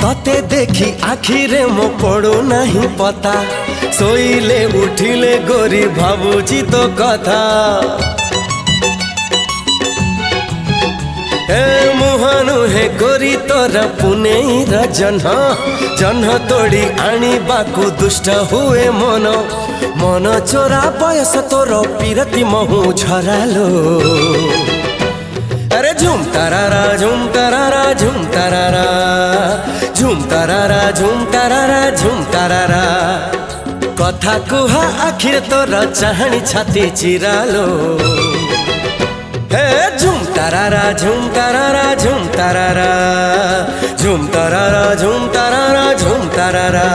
तते देखी आखिरे मो पड़ू नहीं पता सोइले उठिले गोरी भाबुची तो कथा हे मुहानु हे गोरी तोर पुनेर जन्ह जन्ह तोड़ी आनी बाकू दुष्ट हुए मन मन चोरा बयस तोर पीरती महु झरालो अरे झुम तारारा झुम तारारा झुम तारारा झुम तारारा झुम तारारा झुम तारारा कथा कुहा आखिर तोर चाहनी छाती चिरालो हे झुम तारारा झुम तारारा झुम तारारा झुम तारारा झुम तारारा झुम तारारा।